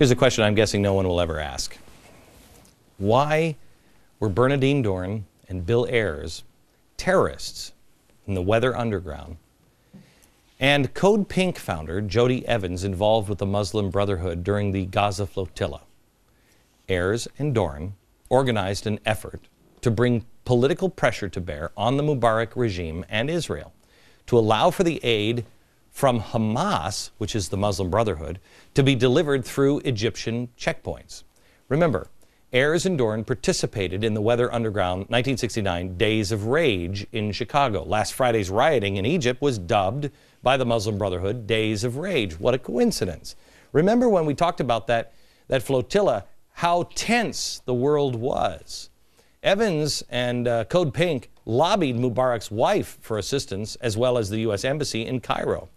Here's a question I'm guessing no one will ever ask. Why were Bernardine Dohrn and Bill Ayers terrorists in the Weather Underground, and Code Pink founder Jody Evans involved with the Muslim Brotherhood during the Gaza flotilla? Ayers and Dohrn organized an effort to bring political pressure to bear on the Mubarak regime and Israel to allow for the aid from Hamas, which is the Muslim Brotherhood, to be delivered through Egyptian checkpoints. Remember, Ayers and Dohrn participated in the Weather Underground 1969 Days of Rage in Chicago. Last Friday's rioting in Egypt was dubbed by the Muslim Brotherhood Days of Rage. What a coincidence. Remember when we talked about that flotilla, how tense the world was. Evans and Code Pink lobbied Mubarak's wife for assistance, as well as the U.S. Embassy in Cairo.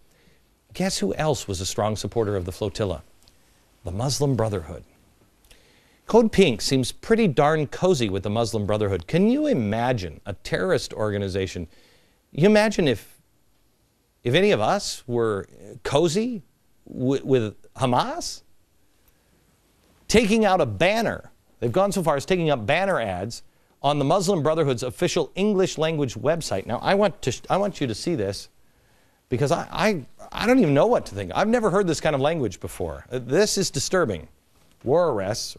Guess who else was a strong supporter of the flotilla? The Muslim Brotherhood. Code Pink seems pretty darn cozy with the Muslim Brotherhood. Can you imagine a terrorist organization? You imagine if any of us were cozy with Hamas? Taking out a banner. They've gone so far as taking up banner ads on the Muslim Brotherhood's official English language website. Now, I want you to see this, because I don't even know what to think. I've never heard this kind of language before. This is disturbing. War arrests,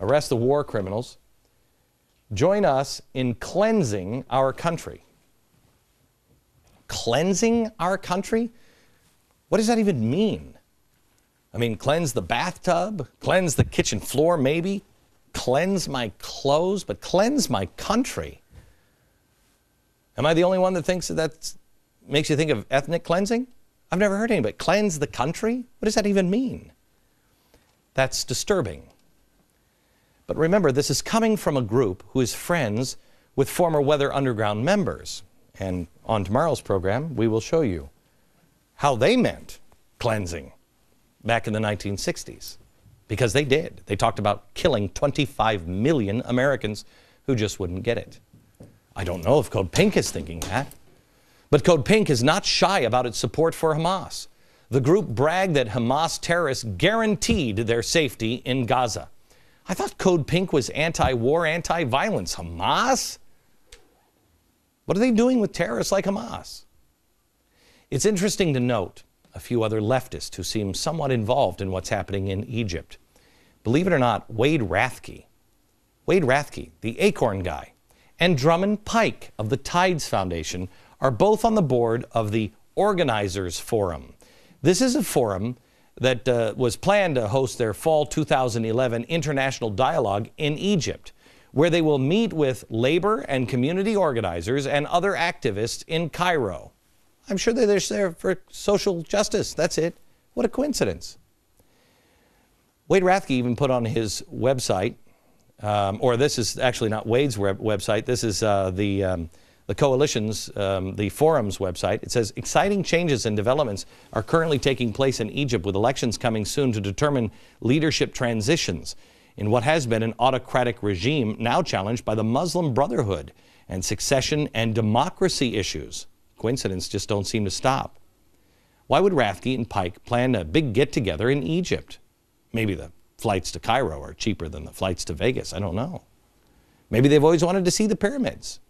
arrest the war criminals. Join us in cleansing our country. Cleansing our country? What does that even mean? I mean, cleanse the bathtub, cleanse the kitchen floor maybe, cleanse my clothes, but cleanse my country. Am I the only one that thinks that makes you think of ethnic cleansing? I've never heard anybody. Cleanse the country? What does that even mean? That's disturbing. But remember, this is coming from a group who is friends with former Weather Underground members. And on tomorrow's program, we will show you how they meant cleansing back in the 1960s. Because they did. They talked about killing 25 million Americans who just wouldn't get it. I don't know if Code Pink is thinking that. But Code Pink is not shy about its support for Hamas. The group bragged that Hamas terrorists guaranteed their safety in Gaza. I thought Code Pink was anti-war, anti-violence. Hamas? What are they doing with terrorists like Hamas? It's interesting to note a few other leftists who seem somewhat involved in what's happening in Egypt. Believe it or not, Wade Rathke, the Acorn guy, and Drummond Pike of the Tides Foundation are both on the board of the Organizers Forum. This is a forum that was planned to host their fall 2011 international dialogue in Egypt, where they will meet with labor and community organizers and other activists in Cairo. I'm sure they're there for social justice. That's it. What a coincidence. Wade Rathke even put on his website, or this is actually not Wade's website, this is the coalition's, the forum's website. It says, exciting changes and developments are currently taking place in Egypt, with elections coming soon to determine leadership transitions in what has been an autocratic regime now challenged by the Muslim Brotherhood, and succession and democracy issues. Coincidence just don't seem to stop. Why would Rathke and Pike plan a big get-together in Egypt? Maybe the flights to Cairo are cheaper than the flights to Vegas. I don't know. Maybe they've always wanted to see the pyramids.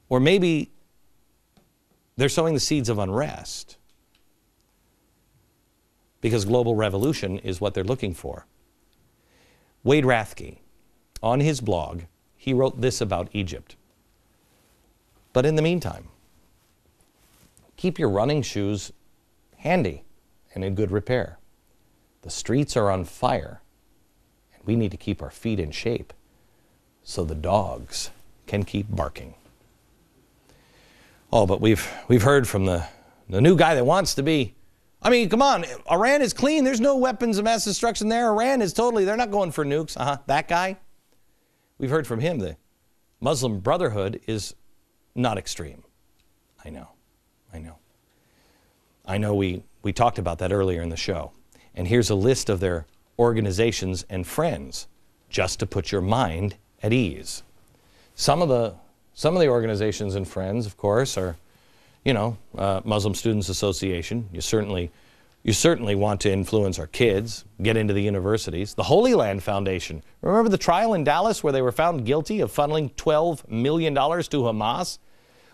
Or maybe they're sowing the seeds of unrest, because global revolution is what they're looking for. Wade Rathke, on his blog, he wrote this about Egypt. But in the meantime, keep your running shoes handy and in good repair. The streets are on fire, and we need to keep our feet in shape so the dogs can keep barking. Oh, but we've heard from the new guy that wants to be. I mean, come on, Iran is clean. There's no weapons of mass destruction there. Iran is totally, they're not going for nukes. That guy. We've heard from him. The Muslim Brotherhood is not extreme. I know. We talked about that earlier in the show. And here's a list of their organizations and friends, just to put your mind at ease. Some of the organizations and friends, of course, are, Muslim Students Association. You certainly You certainly want to influence our kids, get into the universities. The Holy Land Foundation. Remember the trial in Dallas where they were found guilty of funneling $12 million to Hamas?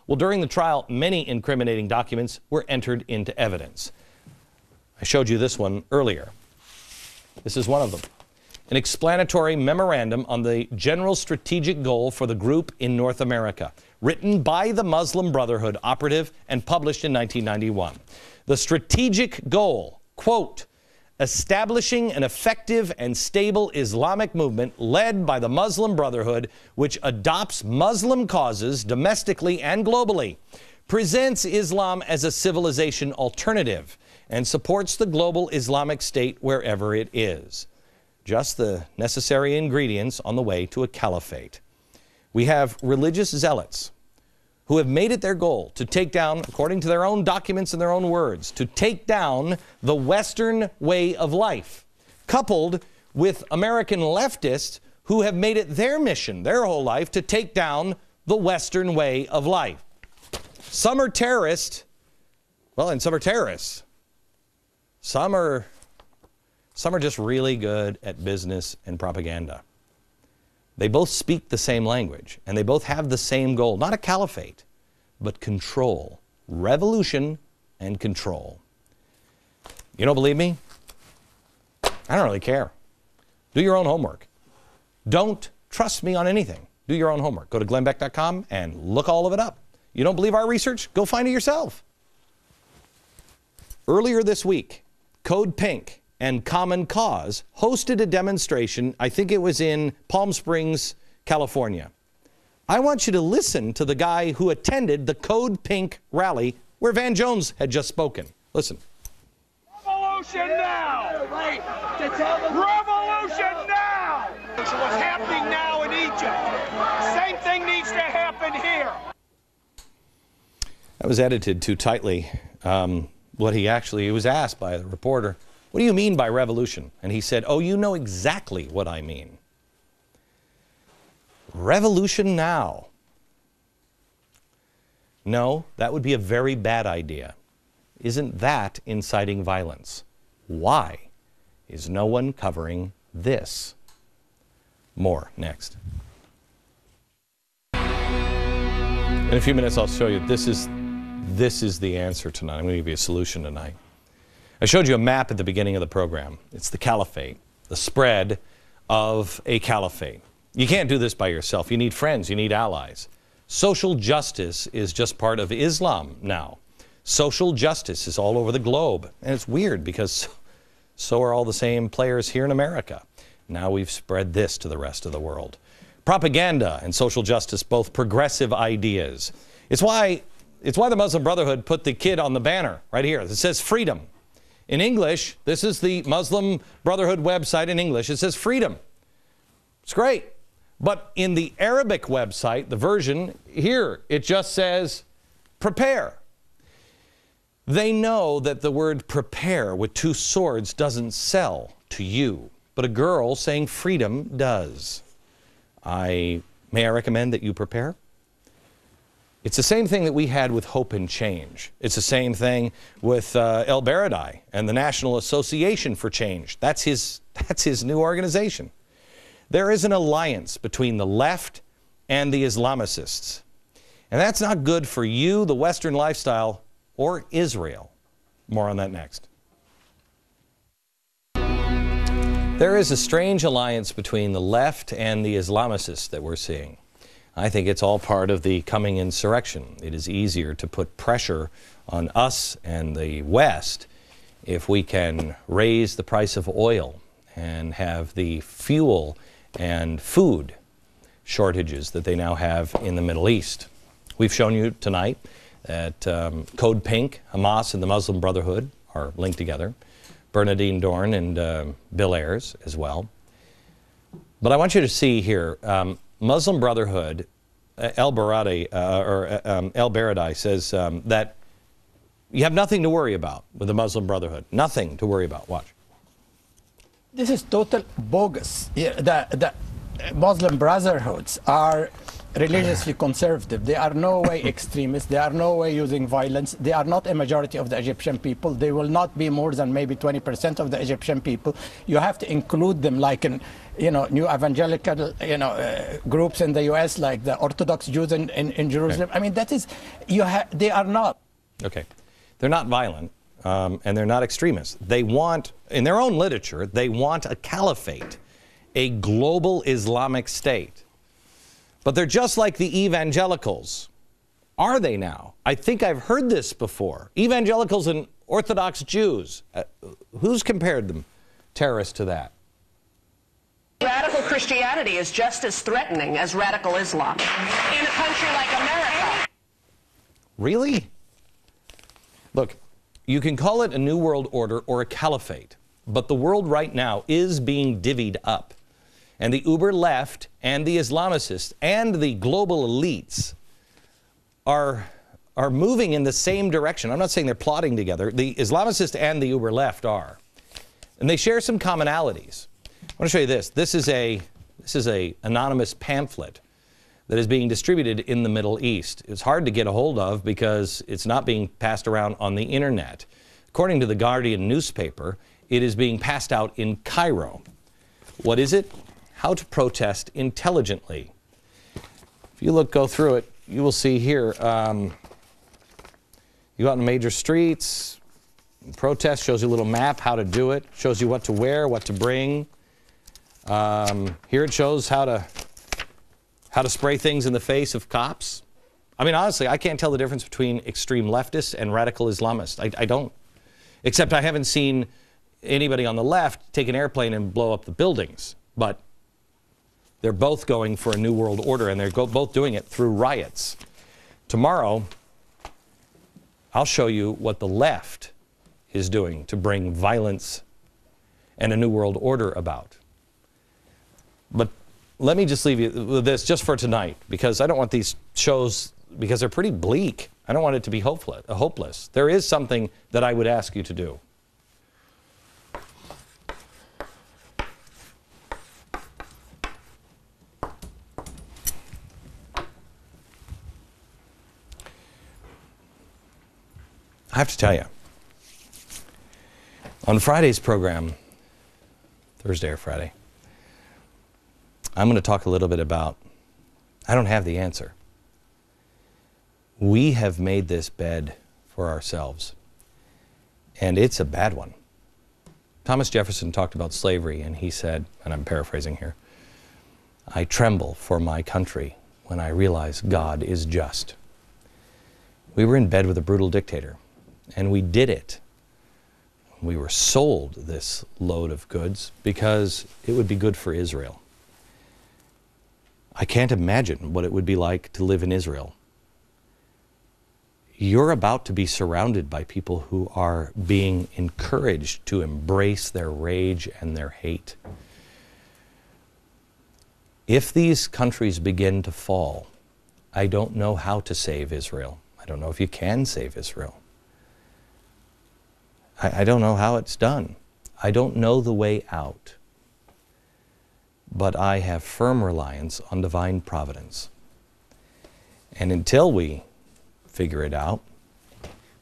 Well, during the trial, many incriminating documents were entered into evidence. I showed you this one earlier. This is one of them. An explanatory memorandum on the general strategic goal for the group in North America, written by the Muslim Brotherhood operative and published in 1991. The strategic goal, quote, establishing an effective and stable Islamic movement led by the Muslim Brotherhood, which adopts Muslim causes domestically and globally, presents Islam as a civilization alternative, and supports the global Islamic State wherever it is. Just the necessary ingredients on the way to a caliphate. We have religious zealots who have made it their goal to take down, according to their own documents and their own words, to take down the Western way of life, coupled with American leftists who have made it their mission, their whole life, to take down the Western way of life. Some are terrorists, well, and some are terrorists. Some are just really good at business and propaganda. They both speak the same language, and they both have the same goal, not a caliphate, but control, revolution and control. You don't believe me? I don't really care. Do your own homework. Don't trust me on anything. Do your own homework. Go to glennbeck.com and look all of it up. You don't believe our research? Go find it yourself. Earlier this week, Code Pink and Common Cause hosted a demonstration, I think it was in Palm Springs, California. I want you to listen to the guy who attended the Code Pink rally where Van Jones had just spoken. Listen. Revolution now! Revolution now! What's happening now in Egypt? Same thing needs to happen here. That was edited too tightly. He was asked by the reporter, what do you mean by revolution? And he said, oh, you know exactly what I mean. Revolution now. No, that would be a very bad idea. Isn't that inciting violence? Why is no one covering this? More next. In a few minutes, I'll show you this is the answer tonight. I'm going to give you a solution tonight. I showed you a map at the beginning of the program. It's the caliphate, the spread of a caliphate. You can't do this by yourself. You need friends. You need allies. Social justice is just part of Islam now. Social justice is all over the globe. And it's weird because so are all the same players here in America. Now we've spread this to the rest of the world. Propaganda and social justice, both progressive ideas. It's why the Muslim Brotherhood put the kid on the banner right here. It says freedom. In English, this is the Muslim Brotherhood website in English. It says freedom. It's great. But in the Arabic website, the version here, it just says prepare. They know that the word prepare with two swords doesn't sell to you, but a girl saying freedom does. May I recommend that you prepare? It's the same thing that we had with Hope and Change. It's the same thing with El Baradei and the National Association for Change. That's his new organization. There is an alliance between the left and the Islamicists. And that's not good for you, the Western lifestyle, or Israel. More on that next. There is a strange alliance between the left and the Islamicists that we're seeing. I think it's all part of the coming insurrection. It is easier to put pressure on us and the West if we can raise the price of oil and have the fuel and food shortages that they now have in the Middle East. We've shown you tonight that Code Pink, Hamas, and the Muslim Brotherhood are linked together. Bernardine Dorn and Bill Ayers as well. But I want you to see here, Muslim Brotherhood, El Baradei says that you have nothing to worry about with the Muslim Brotherhood. Nothing to worry about. Watch. This is total bogus. The Muslim Brotherhoods are religiously conservative. They are no way extremists. They are no way using violence. They are not a majority of the Egyptian people. They will not be more than maybe 20% of the Egyptian people. You have to include them like in, new evangelical, groups in the U.S. like the Orthodox Jews in Jerusalem. Okay. I mean, that is, they are not. Okay. They're not violent, and they're not extremists. They want, in their own literature, they want a caliphate, a global Islamic state. But they're just like the evangelicals. Are they now? I think I've heard this before. Evangelicals and Orthodox Jews. Who's compared them, terrorists, to that? Radical Christianity is just as threatening as radical Islam in a country like America. Really? Look, you can call it a new world order or a caliphate, but the world right now is being divvied up. And the uber left and the Islamicists and the global elites are moving in the same direction. I'm not saying they're plotting together. The Islamicists and the uber left are. And they share some commonalities. I want to show you this. This is a anonymous pamphlet that is being distributed in the Middle East. It's hard to get a hold of because it's not being passed around on the internet. According to the Guardian newspaper, it is being passed out in Cairo. What is it? How to protest intelligently. If you go through it, you will see here, you go out in major streets, protest, shows you a little map, how to do it, shows you what to wear, what to bring. Here it shows how to spray things in the face of cops. I mean, honestly, I can't tell the difference between extreme leftists and radical Islamists. I don't. Except I haven't seen anybody on the left take an airplane and blow up the buildings. But they're both going for a new world order, and they're both doing it through riots. Tomorrow, I'll show you what the left is doing to bring violence and a new world order about. But let me just leave you with this just for tonight, because I don't want these shows, because they're pretty bleak. I don't want it to be hopeless. There is something that I would ask you to do. I have to tell you, on Friday's program, Thursday or Friday, I'm going to talk a little bit about, I don't have the answer. We have made this bed for ourselves, and it's a bad one. Thomas Jefferson talked about slavery, and he said, and I'm paraphrasing here, "I tremble for my country when I realize God is just." We were in bed with a brutal dictator, and we did it. We were sold this load of goods because it would be good for Israel. I can't imagine what it would be like to live in Israel. You're about to be surrounded by people who are being encouraged to embrace their rage and their hate. If these countries begin to fall, I don't know how to save Israel. I don't know if you can save Israel. I don't know how it's done. I don't know the way out. But I have firm reliance on divine providence. And until we figure it out,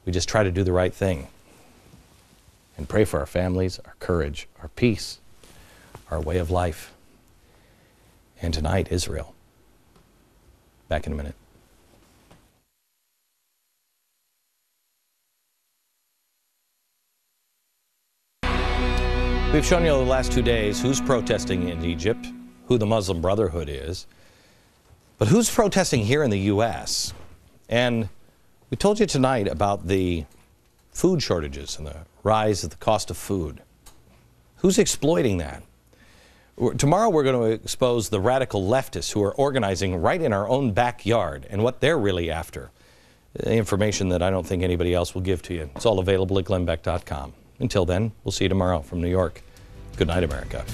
we just try to do the right thing and pray for our families, our courage, our peace, our way of life. And tonight, Israel. Back in a minute. We've shown you the last 2 days who's protesting in Egypt, who the Muslim Brotherhood is, but who's protesting here in the U.S.? And we told you tonight about the food shortages and the rise of the cost of food. Who's exploiting that? Tomorrow we're going to expose the radical leftists who are organizing right in our own backyard and what they're really after. Information that I don't think anybody else will give to you. It's all available at glennbeck.com. Until then, we'll see you tomorrow from New York. Good night, America.